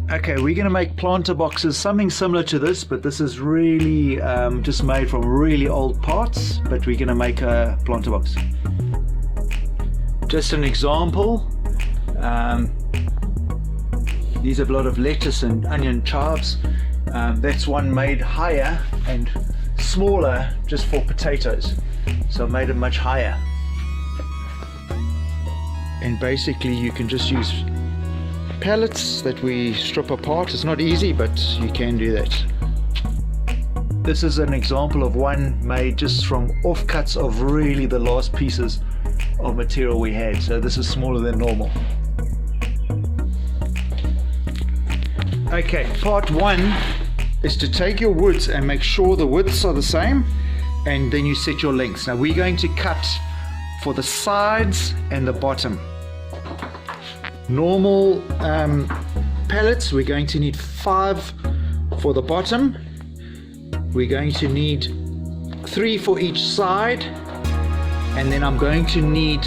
Okay, we're going to make planter boxes, something similar to this, but this is really just made from really old parts, but we're going to make a planter box. Just an example, these have a lot of lettuce and onion chives. That's one made higher and smaller just for potatoes, so I made it much higher. And basically you can just use pallets that we strip apart. It's not easy, but you can do that. This is an example of one made just from offcuts of really the last pieces of material we had, so this is smaller than normal. Okay, part one is to take your woods and make sure the widths are the same, and then you set your lengths. Now we're going to cut for the sides and the bottom. Normal pallets, we're going to need 5 for the bottom. We're going to need 3 for each side, and then I'm going to need,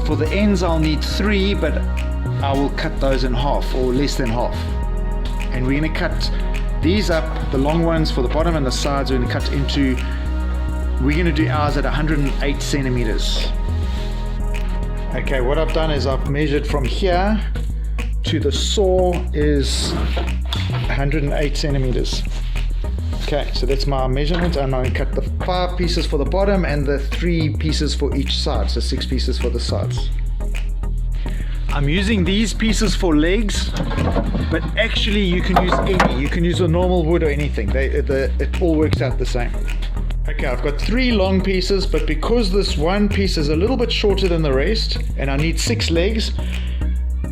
for the ends I'll need 3, but I will cut those in half or less than half. And we're going to cut these up, the long ones for the bottom and the sides we're going to cut into, we're going to do ours at 108 centimeters. Okay, what I've done is I've measured from here to the saw is 108 centimeters. Okay, so that's my measurement, and I'm going to cut the 5 pieces for the bottom and the 3 pieces for each side, so 6 pieces for the sides. I'm using these pieces for legs, but actually you can use any. You can use a normal wood or anything. It all works out the same. Okay, I've got 3 long pieces, but because this one piece is a little bit shorter than the rest, and I need 6 legs,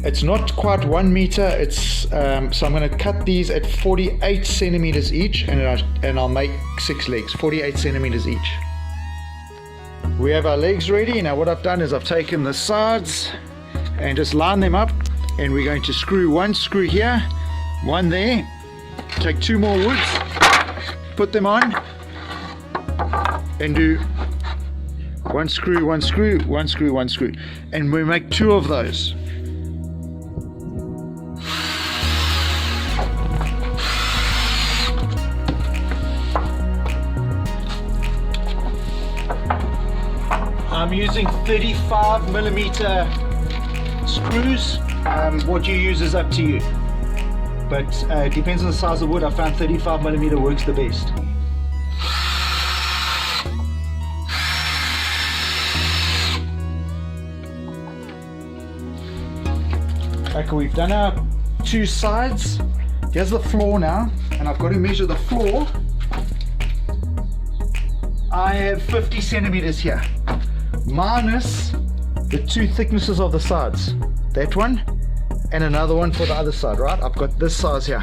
it's not quite 1 meter. It's so I'm going to cut these at 48 centimeters each, and I'll make 6 legs, 48 centimeters each. We have our legs ready. Now what I've done is I've taken the sides and just line them up, and we're going to screw 1 screw here, 1 there, take 2 more woods, put them on, and do 1 screw, 1 screw, 1 screw, 1 screw, and we make 2 of those. I'm using 35 millimeter screws. What you use is up to you, but it depends on the size of wood. I found 35 millimeter works the best. Okay, we've done our 2 sides. Here's the floor now, and I've got to measure the floor. I have 50 centimeters here, minus the 2 thicknesses of the sides. That one, and another one for the other side, right? I've got this size here.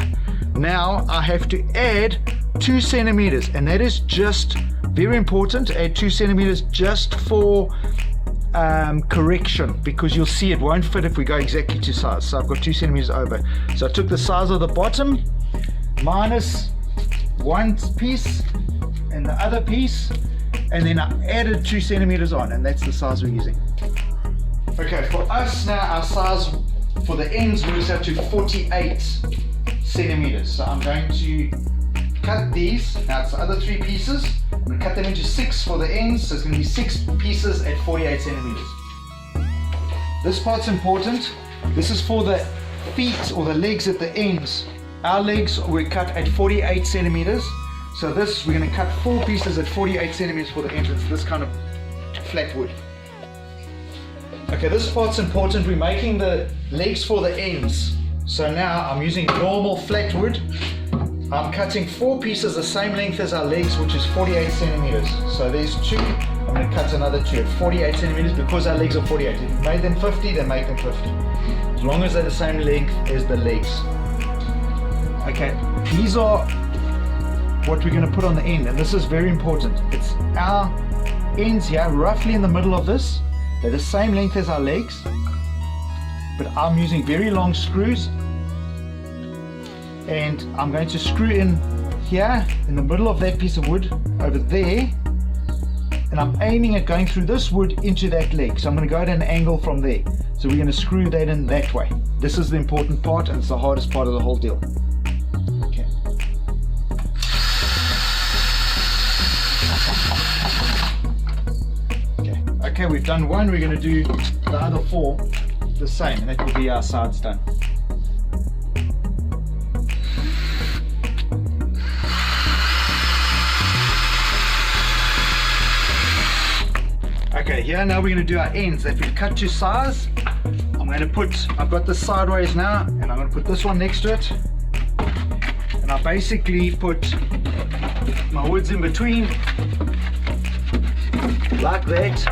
Now I have to add 2 centimeters, and that is just very important. Add 2 centimeters just for correction, because you'll see it won't fit if we go exactly to size. So I've got 2 centimeters over. So I took the size of the bottom minus 1 piece and the other piece, and then I added 2 centimeters on, and that's the size we're using. Okay, for us now, our size for the ends works out to 48 centimeters. So I'm going to cut these. Now it's the other 3 pieces. I'm going to cut them into 6 for the ends, so it's going to be 6 pieces at 48 centimeters. This part's important. This is for the feet or the legs at the ends. Our legs were cut at 48 centimeters. So this, we're going to cut 4 pieces at 48 centimeters for the ends. It's this kind of flat wood. Okay, this part's important. We're making the legs for the ends. So now I'm using normal flat wood. I'm cutting 4 pieces the same length as our legs, which is 48 centimeters. So there's 2. I'm going to cut another 2 at 48 centimeters because our legs are 48. If you made them 50, then make them 50. As long as they're the same length as the legs. Okay, these are what we're going to put on the end, and this is very important. It's our ends here, roughly in the middle of this. They're the same length as our legs, but I'm using very long screws, and I'm going to screw in here in the middle of that piece of wood over there, and I'm aiming at going through this wood into that leg. So I'm going to go at an angle from there. So we're going to screw that in that way. This is the important part, and it's the hardest part of the whole deal. Okay. Okay, we've done one. We're going to do the other 4 the same, and that will be our sides done. Okay, here now we're going to do our ends that we've cut to size. I'm going to put, I've got this sideways now, and I'm going to put this one next to it. And I basically put my woods in between, like that.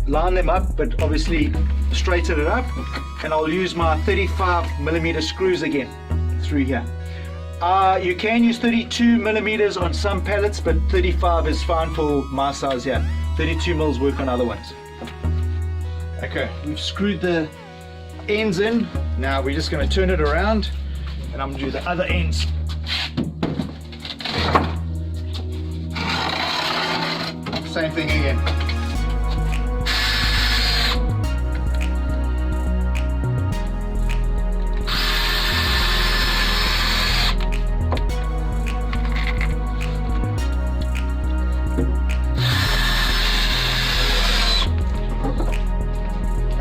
Line them up, but obviously straighten it up. And I'll use my 35mm screws again through here. You can use 32mm on some pallets, but 35 is fine for my size here. 32mm work on other ones. Okay, we've screwed the ends in. Now we're just going to turn it around, and I'm going to do the other ends. Same thing again.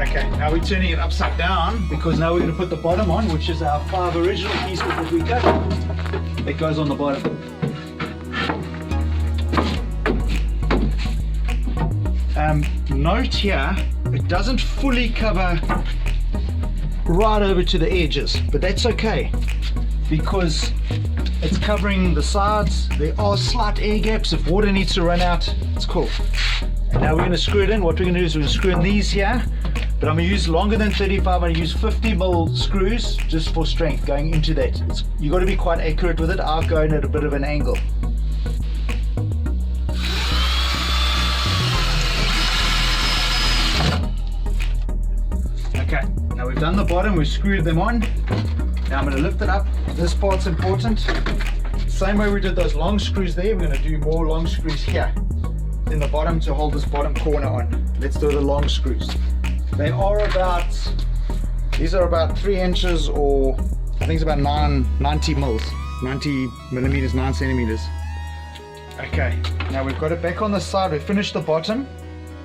Okay, now we're turning it upside down, because now we're going to put the bottom on, which is our 5 original pieces that we cut. It goes on the bottom. Note here, it doesn't fully cover right over to the edges, but that's okay, because it's covering the sides. There are slight air gaps. If water needs to run out, it's cool. And now we're going to screw it in. What we're going to do is we're going to screw in these here, but I'm going to use longer than 35. I'm going to use 50mm screws just for strength going into that. You've got to be quite accurate with it. I'll go in at a bit of an angle. Okay, now we've done the bottom, we've screwed them on. Now I'm going to lift it up. This part's important. Same way we did those long screws there, we're going to do more long screws here in the bottom to hold this bottom corner on. Let's do the long screws. They are about, these are about 3 inches, or I think it's about 90mm, 9 centimeters. Okay, now we've got it back on the side. We've finished the bottom.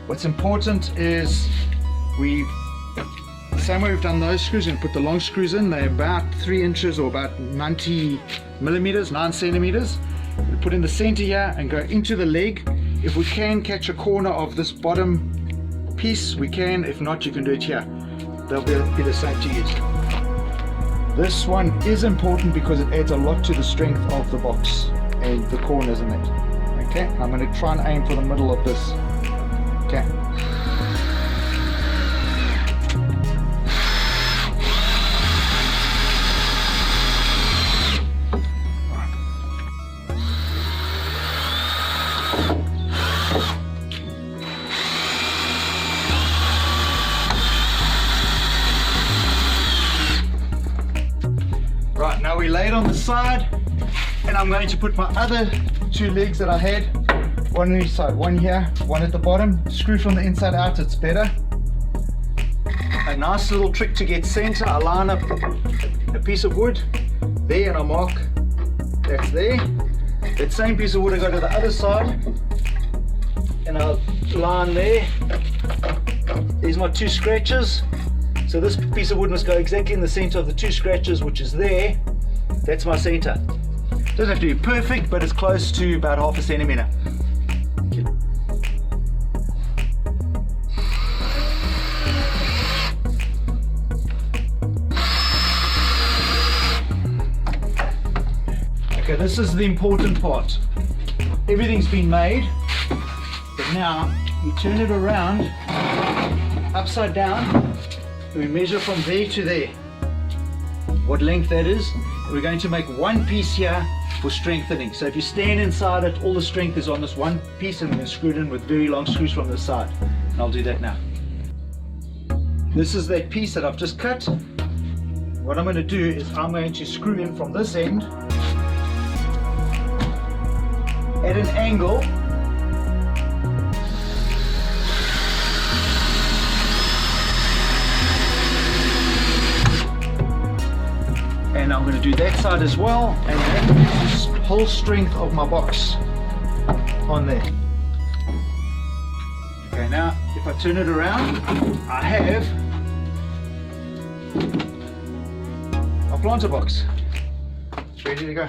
What's important is the same way we've done those screws, and put the long screws in. They're about 3 inches, or about 90mm, 9 centimeters. We put in the center here and go into the leg. If we can catch a corner of this bottom piece, we can. If not, you can do it here. They'll be the same to use. This one is important because it adds a lot to the strength of the box and the corners in it. Okay, I'm going to try and aim for the middle of this. Okay. Right, now we lay it on the side, and I'm going to put my other 2 legs that I had, one on each side, one here, one at the bottom, screw from the inside out, it's better. A nice little trick to get center, I line up a piece of wood there, and I mark that's there. That same piece of wood I go to the other side, and I'll line there. There's my 2 scratches. So this piece of wood must go exactly in the center of the 2 scratches, which is there. That's my center. Doesn't have to be perfect, but it's close to about 1/2 centimeter. Okay, this is the important part. Everything's been made, but now we turn it around, upside down. We measure from there to there, what length that is. We're going to make one piece here for strengthening. So if you stand inside it, all the strength is on this one piece, and we're going to screw it in with very long screws from the side. And I'll do that now. This is that piece that I've just cut. What I'm going to do is I'm going to screw in from this end at an angle. And I'm going to do that side as well, and that is the whole strength of my box on there. Okay, now if I turn it around, I have a planter box. It's ready to go.